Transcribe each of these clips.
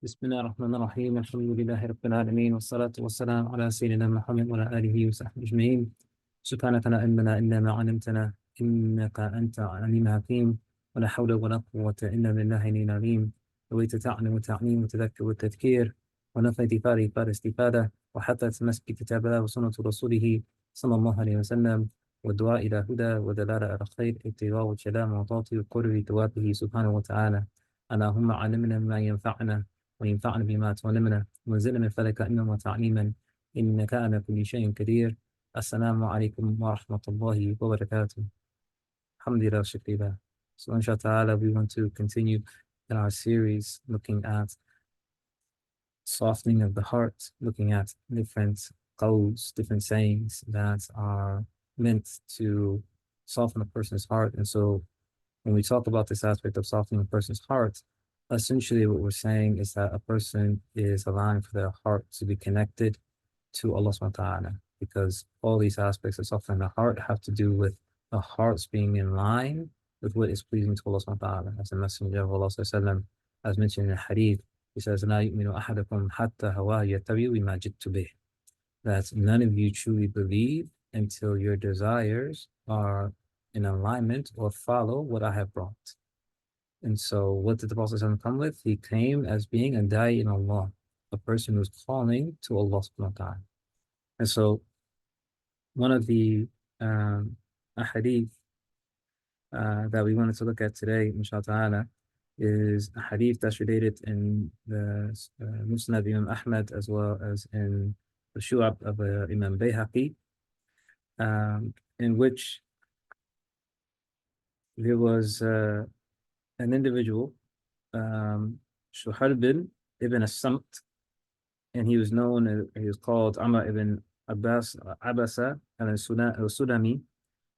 بسم الله الرحمن الرحيم الحمد لله رب العالمين والصلاة والسلام على سيدنا محمد وعلى آله وصحبه أجمعين. سبحانك لا علم لنا إلا ما علمتنا إنك أنت عليم حكيم، ولا حول ولا قوة إلا بالله العلي العظيم. نويت تعلم وتعليم وتذكر والتذكير، ونفى دفاع الاستفادة، وحتى تمسك كتاب الله وسنة رسوله صلى الله عليه وسلم، والدعاء إلى هدى ودلالة على خير، ابتغاء والسلام وتعطي وقرب توابه سبحانه وتعالى. اللهم علمنا ما ينفعنا وينفعنا بما تعلمنا، وانزلنا من فضلك علما وتعليما، إنك على كل شيء قدير. السلام عليكم ورحمة الله وبركاته. Alhamdulillah, shukrillah. So inshallah, we want to continue in our series looking at softening of the heart, looking at different qawls, different sayings that are meant to soften a person's heart. And so when we talk about this aspect of softening a person's heart, essentially what we're saying is that a person is allowing for their heart to be connected to Allah subhanahu wa ta'ala, because all these aspects of softening the heart have to do with the hearts being in line with what is pleasing to Allah subhanahu wa ta'ala. As the Messenger of Allah sallallahu as mentioned in the hadith, he says, لا يؤمن أحدكم حتى هواه يتبع ما جئت به. That none of you truly believe until your desires are in alignment or follow what I have brought. And so what did the Prophet come with? He came as being a da'i in Allah, a person who's calling to Allah subhanahu wa ta'ala. And so one of the ahadith that we wanted to look at today, inshallah ta'ala, is a hadith that's related in the Musnad Imam Ahmad, as well as in the Shu'ab of Imam Bayhaqi, in which there was an individual, Shuhar bin ibn as-Samt, and he was called Amr ibn Abasa al-Sulami,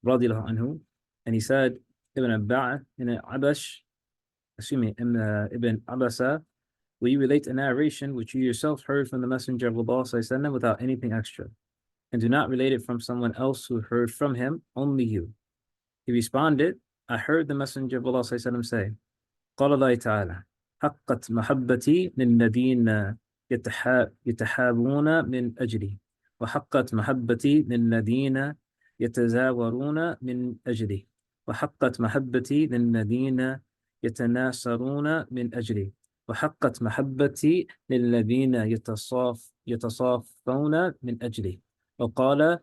radiallahu anhu. And he said, Ibn Abash, Ibn Abasa, will you relate a narration which you yourself heard from the Messenger of Allah sallallahu without anything extra, and do not relate it from someone else who heard from him, only you? He responded, I heard the Messenger of Allah sallallahu say, قال الله تعالى حقت محبتي للذين يتحابون من أجلي، وحقت محبتي للذين يتزاورون من أجلي، وحقت محبتي للذين يتناصرون من أجلي، وحقت محبتي للذين يتصافون من أجلي، وقال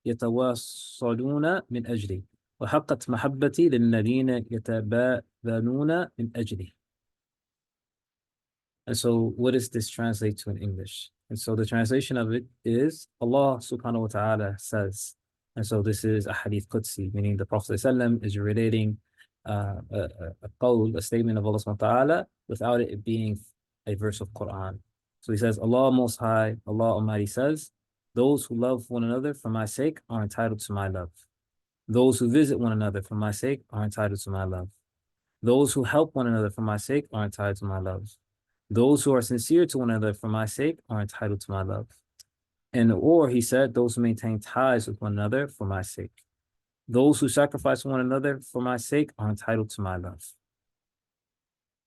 يتواصلون من أجلي، وحقت محبتي للذين يتبادلون من أجلي. And so what does this translate to in English? And so the translation of it is, Allah subhanahu wa ta'ala says, and so this is a hadith Qudsi, meaning the Prophet ﷺ is relating a qawl, a statement of Allah subhanahu wa ta'ala, without it being a verse of Quran. So he says, Allah Most High, Allah Almighty says, those who love one another for my sake are entitled to my love. Those who visit one another for my sake are entitled to my love. Those who help one another for my sake are entitled to my love. Those who are sincere to one another for my sake are entitled to my love. And or he said, those who maintain ties with one another for my sake. Those who sacrifice one another for my sake are entitled to my love.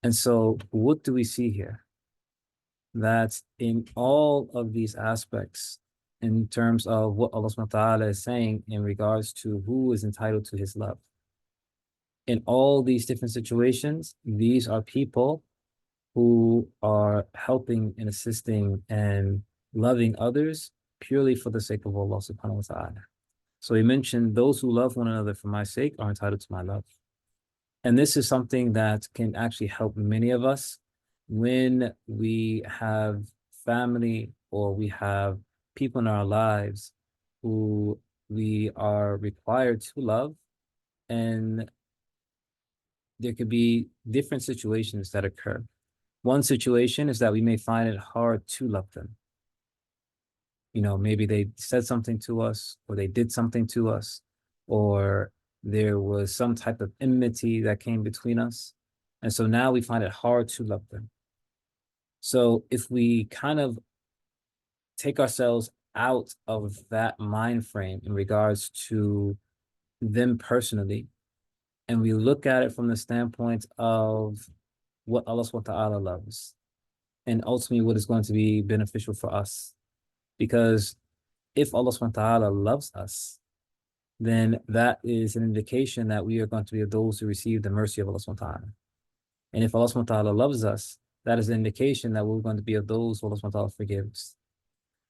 And so what do we see here? That in all of these aspects, in terms of what Allah subhanahu wa ta'ala is saying in regards to who is entitled to his love, in all these different situations, these are people who are helping and assisting and loving others purely for the sake of Allah subhanahu wa ta'ala. So he mentioned, those who love one another for my sake are entitled to my love. And this is something that can actually help many of us when we have family or we have people in our lives who we are required to love, and there could be different situations that occur. One situation is that we may find it hard to love them. You know, maybe they said something to us, or they did something to us, or there was some type of enmity that came between us. And so now we find it hard to love them. So if we kind of take ourselves out of that mind frame in regards to them personally, and we look at it from the standpoint of what Allah subhanahu wa ta'ala loves and ultimately what is going to be beneficial for us. Because if Allah subhanahu wa ta'ala loves us, then that is an indication that we are going to be those who receive the mercy of Allah subhanahu wa ta'ala. And if Allah subhanahu wa ta'ala loves us, that is an indication that we're going to be of those who Allah subhanahu wa ta'ala forgives.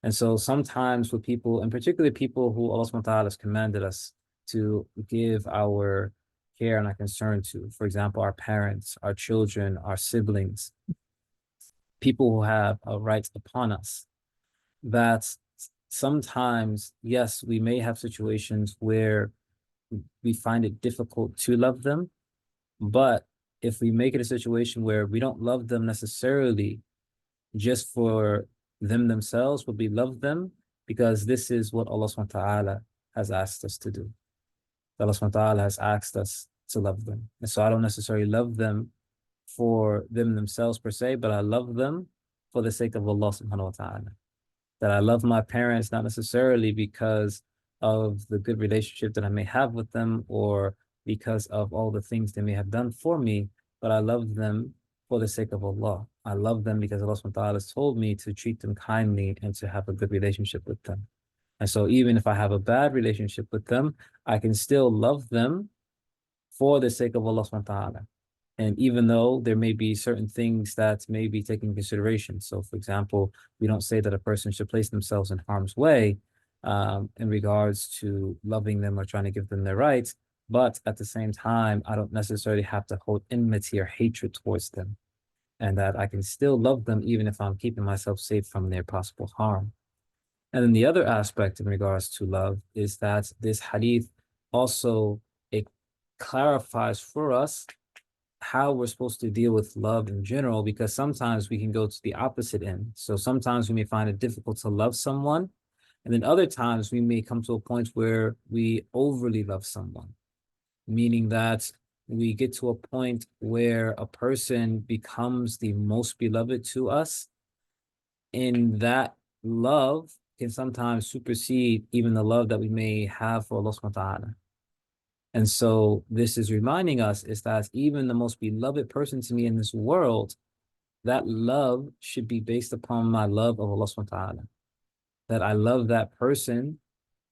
And so sometimes with people, and particularly people who Allah subhanahu wa ta'ala has commanded us to give our care and our concern to, for example, our parents, our children, our siblings, people who have a right upon us, that sometimes, yes, we may have situations where we find it difficult to love them, but if we make it a situation where we don't love them necessarily just for them themselves, but we love them because this is what Allah subhanahu wa ta'ala has asked us to do. Allah subhanahu wa ta'ala has asked us to love them. And so I don't necessarily love them for them themselves per se, but I love them for the sake of Allah subhanahu wa ta'ala. That I love my parents not necessarily because of the good relationship that I may have with them or because of all the things they may have done for me, but I love them for the sake of Allah. I love them because Allah subhanahu wa ta'ala has told me to treat them kindly and to have a good relationship with them. And so even if I have a bad relationship with them, I can still love them for the sake of Allah subhanahu wa ta'ala. And even though there may be certain things that may be taken into consideration. So for example, we don't say that a person should place themselves in harm's way in regards to loving them or trying to give them their rights. But at the same time, I don't necessarily have to hold enmity or hatred towards them. And that I can still love them even if I'm keeping myself safe from their possible harm. And then the other aspect in regards to love is that this hadith also, it clarifies for us how we're supposed to deal with love in general, because sometimes we can go to the opposite end. So sometimes we may find it difficult to love someone, and then other times we may come to a point where we overly love someone, meaning that we get to a point where a person becomes the most beloved to us, and that love can sometimes supersede even the love that we may have for Allah subhanahu wa ta'ala. And so this is reminding us is that even the most beloved person to me in this world, that love should be based upon my love of Allah subhanahu wa ta'ala. That I love that person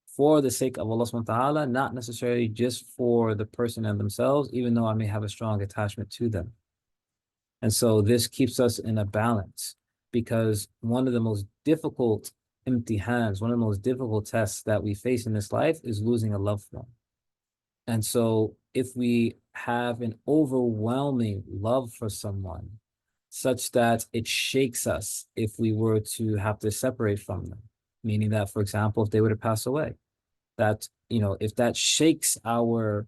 for the sake of Allah subhanahu wa ta'ala, not necessarily just for the person and themselves, even though I may have a strong attachment to them. And so this keeps us in a balance, because one of the most difficult imtihans, one of the most difficult tests that we face in this life is losing a loved one. And so if we have an overwhelming love for someone such that it shakes us if we were to have to separate from them, meaning that, for example, if they were to pass away, that, if that shakes our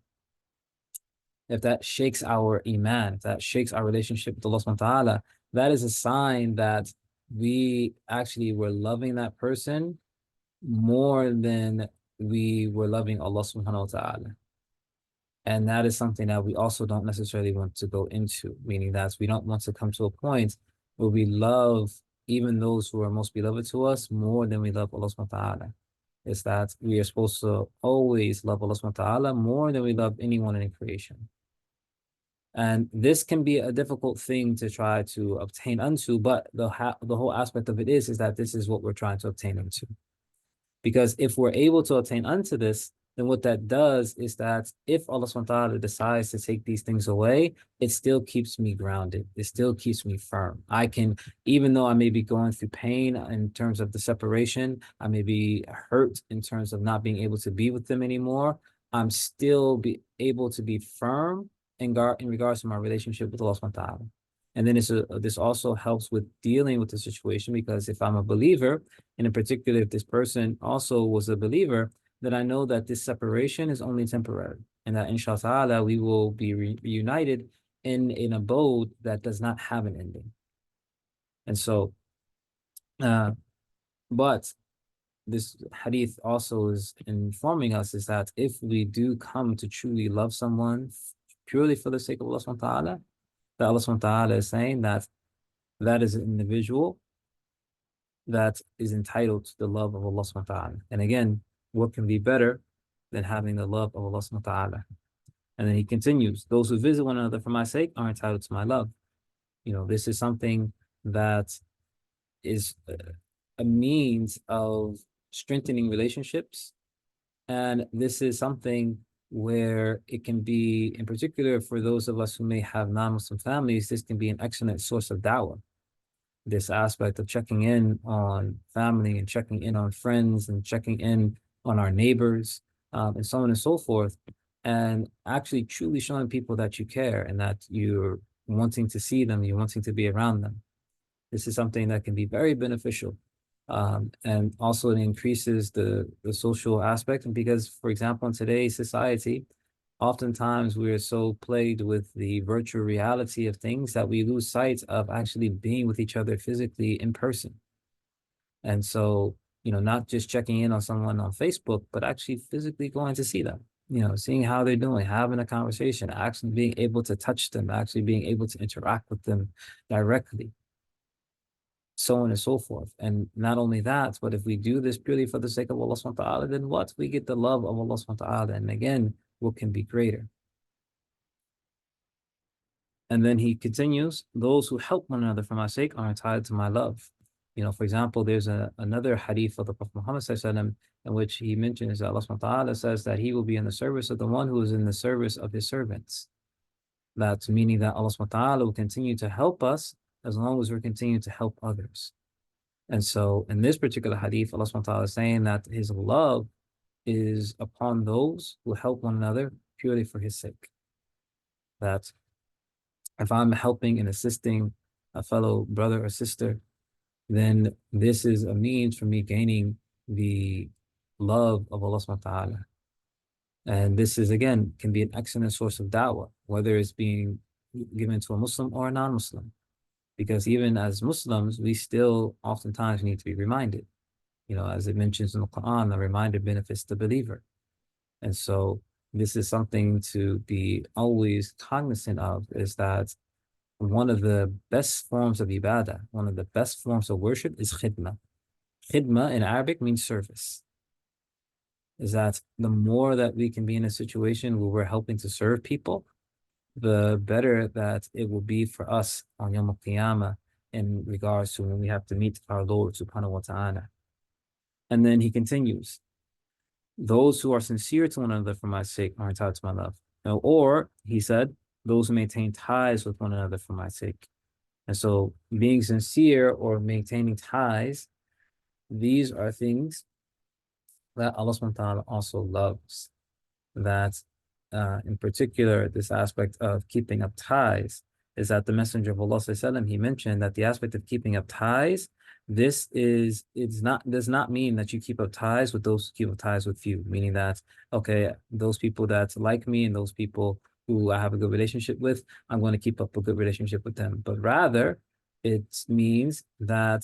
iman, if that shakes our relationship with Allah subhanahu wa ta'ala, that is a sign that we actually were loving that person more than we were loving Allah subhanahu wa ta'ala. And that is something that we also don't necessarily want to go into, meaning that we don't want to come to a point where we love even those who are most beloved to us more than we love Allah subhanahu wa ta'ala. It's that we are supposed to always love Allah subhanahu wa ta'ala more than we love anyone in creation. And this can be a difficult thing to try to obtain unto, but the whole aspect of it is that this is what we're trying to obtain into. Because if we're able to attain unto this, then what that does is that if Allah subhanahu wa ta'ala decides to take these things away, it still keeps me grounded. It still keeps me firm. I can, even though I may be going through pain in terms of the separation, I may be hurt in terms of not being able to be with them anymore, I'm still be able to be firm in regards to my relationship with Allah subhanahu wa ta'ala. And then this also helps with dealing with the situation, because if I'm a believer, and in particular, if this person also was a believer, then I know that this separation is only temporary, and that inshallah we will be reunited in an abode that does not have an ending. And so, but this hadith also is informing us is that if we do come to truly love someone purely for the sake of Allah subhanahu wa ta'ala, that Allah subhanahu wa ta'ala is saying that that is an individual that is entitled to the love of Allah subhanahu wa ta'ala. And again, what can be better than having the love of Allah subhanahu wa ta'ala? And then he continues, those who visit one another for my sake are entitled to my love. This is something that is a means of strengthening relationships. And this is something where it can be, in particular, for those of us who may have non-Muslim families, this can be an excellent source of dawah. This aspect of checking in on family and checking in on friends and checking in on our neighbors, and so on and so forth, and actually truly showing people that you care and that you're wanting to see them, you're wanting to be around them. This is something that can be very beneficial. And also it increases the social aspect. And because, for example, in today's society, oftentimes we are so plagued with the virtual reality of things that we lose sight of actually being with each other physically in person. And so, not just checking in on someone on Facebook, but actually physically going to see them, seeing how they're doing, having a conversation, actually being able to touch them, actually being able to interact with them directly, so on and so forth. And not only that, but if we do this purely for the sake of Allah subhanahu wa ta'ala, then what? We get the love of Allah subhanahu wa ta'ala. And again, what can be greater? And then he continues, those who help one another for my sake are entitled to my love. For example, there's another hadith of the Prophet Muhammad sallallahu in which he mentions that Allah subhanahu wa ta'ala says that he will be in the service of the one who is in the service of his servants. That's meaning that Allah subhanahu wa ta'ala will continue to help us as long as we're continuing to help others. And so in this particular hadith, Allah subhanahu wa ta'ala is saying that his love is upon those who help one another purely for his sake. That if I'm helping and assisting a fellow brother or sister, then this is a means for me gaining the love of Allah subhanahu wa ta'ala. And this is, again, can be an excellent source of da'wah, whether it's being given to a Muslim or a non-Muslim. Because even as Muslims, we still oftentimes need to be reminded, as it mentions in the Quran, the reminder benefits the believer. And so this is something to be always cognizant of, is that one of the best forms of ibadah, one of the best forms of worship is khidmah. Khidmah in Arabic means service. Is that the more that we can be in a situation where we're helping to serve people, the better that it will be for us on Yawm al-Qiyamah in regards to when we have to meet our Lord subhanahu wa ta'ala. And then he continues, those who are sincere to one another for my sake are entitled to my love. Or, he said, those who maintain ties with one another for my sake. And so being sincere or maintaining ties, these are things that Allah subhanahu wa ta'ala also loves. That in particular, this aspect of keeping up ties is that the Messenger of Allah sallallahu he mentioned that the aspect of keeping up ties, does not mean that you keep up ties with those who keep up ties with you, meaning that, okay, those people that like me and those people who I have a good relationship with, I'm going to keep up a good relationship with them. But rather, it means that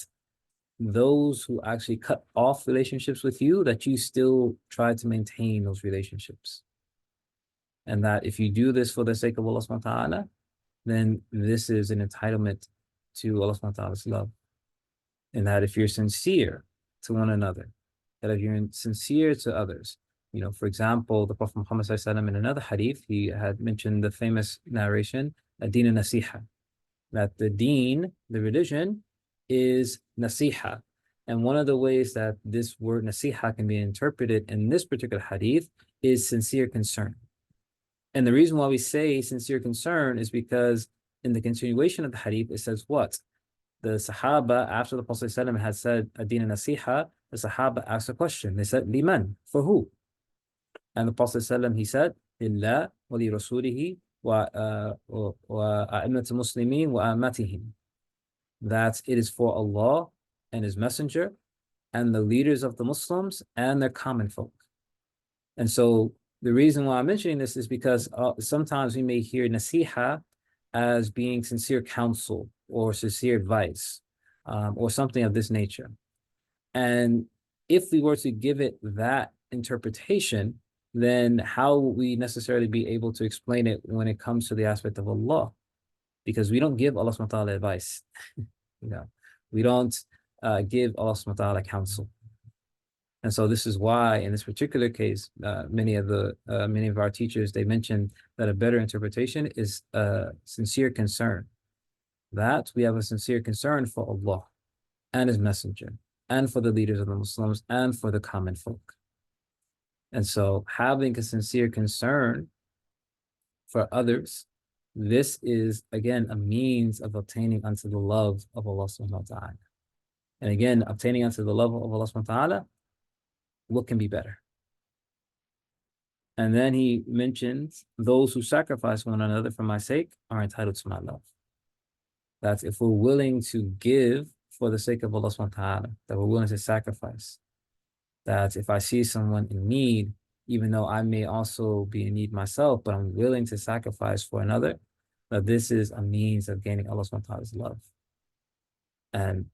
those who actually cut off relationships with you, that you still try to maintain those relationships. And that if you do this for the sake of Allah subhanahu wa ta'ala, then this is an entitlement to Allah subhanahu wa ta'ala's love. And that if you're sincere to one another, that if you're sincere to others, for example, the Prophet Muhammad sallallahu alaihi wasallam in another hadith, he had mentioned the famous narration, ad-din nasiha, that the deen, the religion, is nasiha. And one of the ways that this word nasiha can be interpreted in this particular hadith is sincere concern. And the reason why we say sincere concern is because in the continuation of the hadith, it says what? The Sahaba, after the Prophet ﷺ had said ad-din nasiha, the Sahaba asked a question. They said, liman, for who? And the Prophet ﷺ, he said, lillah wa li rasulihi wa a'immat muslimin wa amatihim. That it is for Allah and His Messenger and the leaders of the Muslims and their common folk. And so the reason why I'm mentioning this is because sometimes we may hear nasiha as being sincere counsel or sincere advice, or something of this nature. And if we were to give it that interpretation, then how will we necessarily be able to explain it when it comes to the aspect of Allah? Because we don't give Allah subhanahu wa ta'ala advice. We don't give Allah subhanahu wa ta'ala counsel. And so this is why, in this particular case, many of our teachers, they mentioned that a better interpretation is sincere concern. that we have a sincere concern for Allah and His Messenger, and for the leaders of the Muslims, and for the common folk. And so having a sincere concern for others, this is, again, a means of obtaining unto the love of Allah subhanahu wa ta'ala. And again, obtaining unto the love of Allah subhanahu wa ta'ala, what can be better? And then he mentions those who sacrifice one another for my sake are entitled to my love. That's if we're willing to give for the sake of Allah subhanahu wa ta'ala, that we're willing to sacrifice. That if I see someone in need, even though I may also be in need myself, but I'm willing to sacrifice for another, that this is a means of gaining Allah subhanahu wa ta'ala's love. And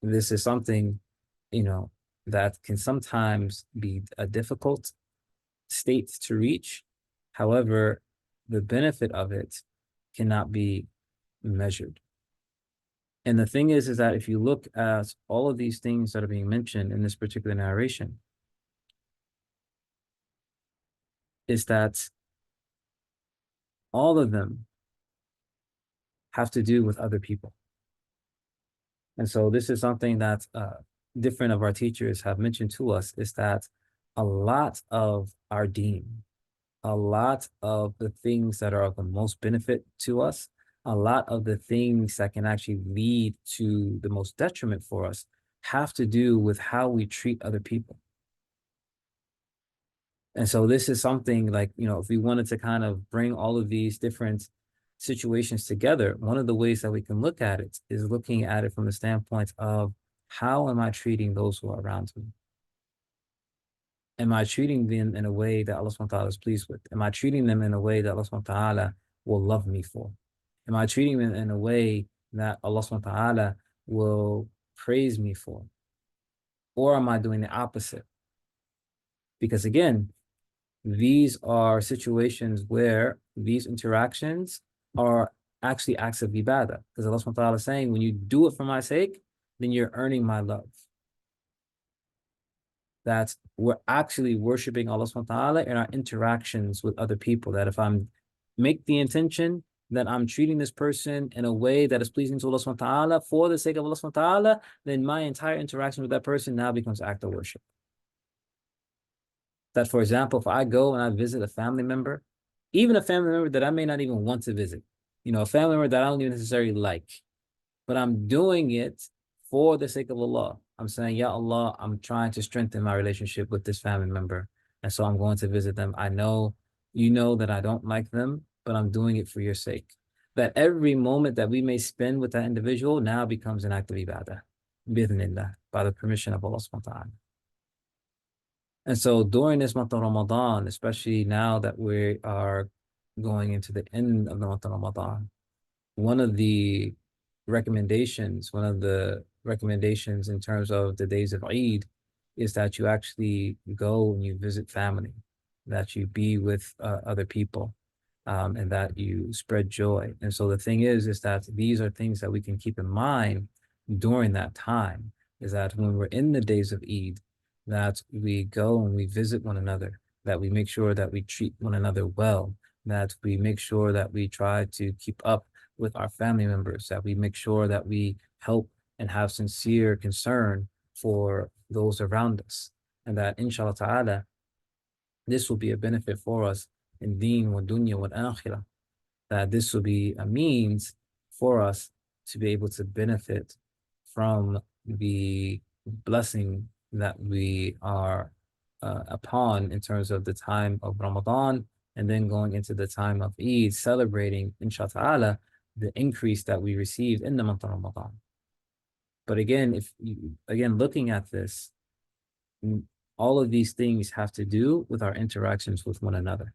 this is something, that can sometimes be a difficult state to reach. However, the benefit of it cannot be measured. And the thing is that if you look at all of these things that are being mentioned in this particular narration, is that all of them have to do with other people. And so this is something that different of our teachers have mentioned to us, is that a lot of our deen, a lot of the things that are of the most benefit to us, a lot of the things that can actually lead to the most detriment for us have to do with how we treat other people. And so this is something like, if we wanted to kind of bring all of these different situations together, one of the ways that we can look at it is looking at it from the standpoint of, how am I treating those who are around me? Am I treating them in a way that Allah subhanahu wa ta'ala is pleased with? Am I treating them in a way that Allah subhanahu wa ta'ala will love me for? Am I treating them in a way that Allah subhanahu wa ta'ala will praise me for? Or am I doing the opposite? Because again, these are situations where these interactions are actually acts of ibadah. Because Allah subhanahu wa ta'ala is saying, when you do it for my sake, then you're earning my love. That we're actually worshiping Allah subhanahu wa ta'ala in our interactions with other people. That if I'm make the intention that I'm treating this person in a way that is pleasing to Allah subhanahu wa ta'ala for the sake of Allah subhanahu wa ta'ala, then my entire interaction with that person now becomes an act of worship. That, for example, if I go and I visit a family member, even a family member that I may not even want to visit, a family member that I don't even necessarily like, but I'm doing it for the sake of Allah. I'm saying, Ya Allah, I'm trying to strengthen my relationship with this family member. And so I'm going to visit them. I know, you know that I don't like them, but I'm doing it for your sake. That every moment that we may spend with that individual now becomes an act of ibadah, bi'idhnillah, by the permission of Allah subhanahu wa ta'ala. And so during this month of Ramadan, especially now that we are going into the end of the month of Ramadan, one of the recommendations in terms of the days of Eid is that you actually go and you visit family, that you be with other people, and that you spread joy. And so the thing is that these are things that we can keep in mind during that time, is that when we're in the days of Eid, that we go and we visit one another, that we make sure that we treat one another well, that we make sure that we try to keep up with our family members, that we make sure that we help and have sincere concern for those around us. And that inshallah ta'ala, this will be a benefit for us in deen wa dunya wa akhirah. That this will be a means for us to be able to benefit from the blessing that we are upon in terms of the time of Ramadan, and then going into the time of Eid, celebrating, inshallah ta'ala, the increase that we received in the month of Ramadan. But again, looking at this, all of these things have to do with our interactions with one another.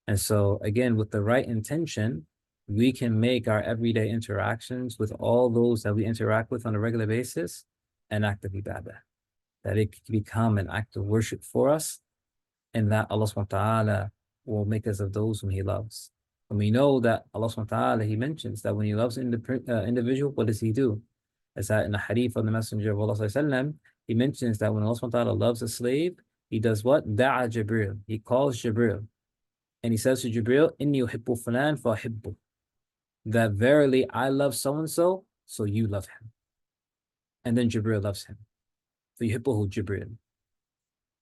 And so again, with the right intention, we can make our everyday interactions with all those that we interact with on a regular basis an act of ibadah, that it can become an act of worship for us, and that Allah subhanahu wa ta'ala will make us of those whom He loves. And we know that Allah subhanahu wa ta'ala, He mentions that when He loves an individual, what does He do? As that in the hadith of the Messenger of Allah sallallahu alaihi wasallam, He mentions that when Allah subhanahu wa ta'ala loves a slave, He does what? Da'a Jibril. He calls Jibril. And He says to Jibril, Inni uhibbu fulan fa uhibbu. that verily I love so and so, so you love him. And then Jibril loves him. فيحبه جبريل.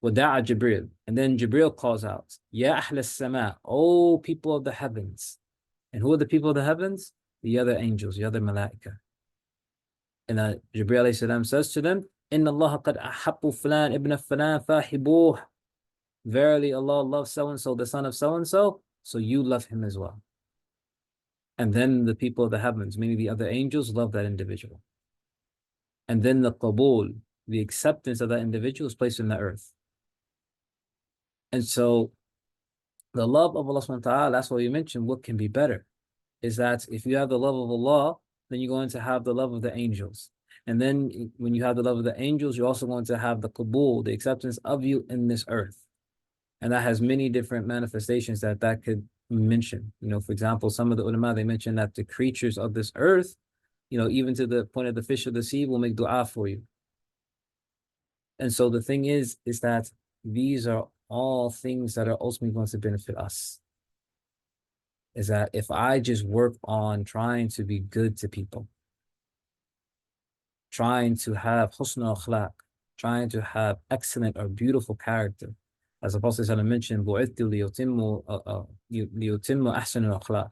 ودعا Jibril. And then Jibril calls out, Ya Ahl as-Sama, O people of the heavens. And who are the people of the heavens? The other angels, the other malaika. And Jibril alayhi salam says to them, Inna Allah qad ahabbu fulan ibn fulan fahibuh. Verily Allah loves so-and-so, the son of so-and-so, so you love him as well. And then the people of the heavens, meaning the other angels, love that individual. And then the qabul, the acceptance of that individual is placed in the earth. And so the love of Allah subhanahu wa ta'ala, that's why you mentioned what can be better, is that if you have the love of Allah, then you're going to have the love of the angels. And then when you have the love of the angels, you're also going to have the qabul, the acceptance of you in this earth. And that has many different manifestations that could mention. For example, some of the ulama, they mention that the creatures of this earth, even to the point of the fish of the sea, will make dua for you. And so the thing is that these are all things that are ultimately going to benefit us. Is that if I just work on trying to be good to people, trying to have husn al-akhlaq, trying to have excellent or beautiful character, as the Prophet mentioned, بُعِثْتُ لِيُتِمُّ أَحْسَنَ الْأَخْلَاقِ.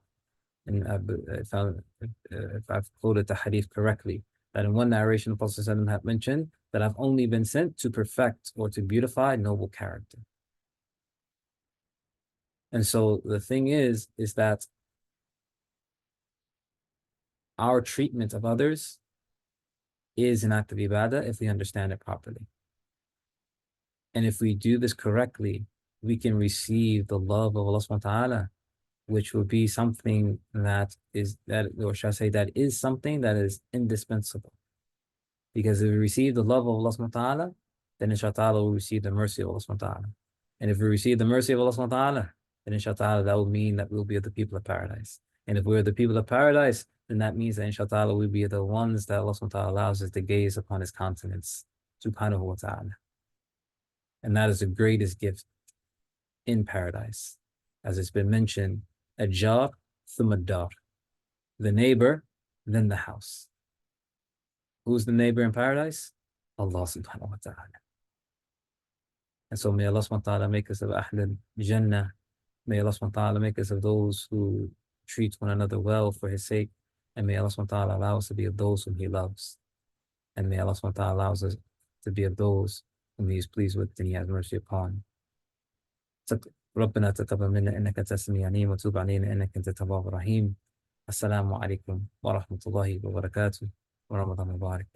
And if I've quoted the hadith correctly, that in one narration the Prophet had mentioned that I've only been sent to perfect or to beautify noble character. And so the thing is that our treatment of others is an act of ibadah if we understand it properly. And if we do this correctly, we can receive the love of Allah subhanahu wa ta'ala, which will be something that is something that is indispensable. Because if we receive the love of Allah subhanahu wa ta'ala, then inshallah we'll receive the mercy of Allah subhanahu wa ta'ala. And if we receive the mercy of Allah subhanahu wa ta'ala, then inshallah that will mean that we'll be the people of paradise. And if we're the people of paradise, then that means that inshallah we'll be the ones that Allah subhanahu wa ta'ala allows us to gaze upon his countenance, subhanahu wa ta'ala. And that is the greatest gift in paradise. As it's been mentioned, Al-Jar thumma dar, the neighbor, then the house. Who's the neighbor in paradise? Allah subhanahu wa ta'ala. And so may Allah subhanahu wa ta'ala make us of Ahlul Jannah. May Allah subhanahu wa ta'ala make us of those who treat one another well for his sake. And may Allah subhanahu wa ta'ala allow us to be of those whom he loves. And may Allah subhanahu wa ta'ala allow us to be of those whom he is pleased with and he has mercy upon. ربنا تقبل منا إنك أنت السميع العليم وتوب علينا إنك أنت التواب الرحيم. السلام عليكم ورحمة الله وبركاته ورمضان مبارك.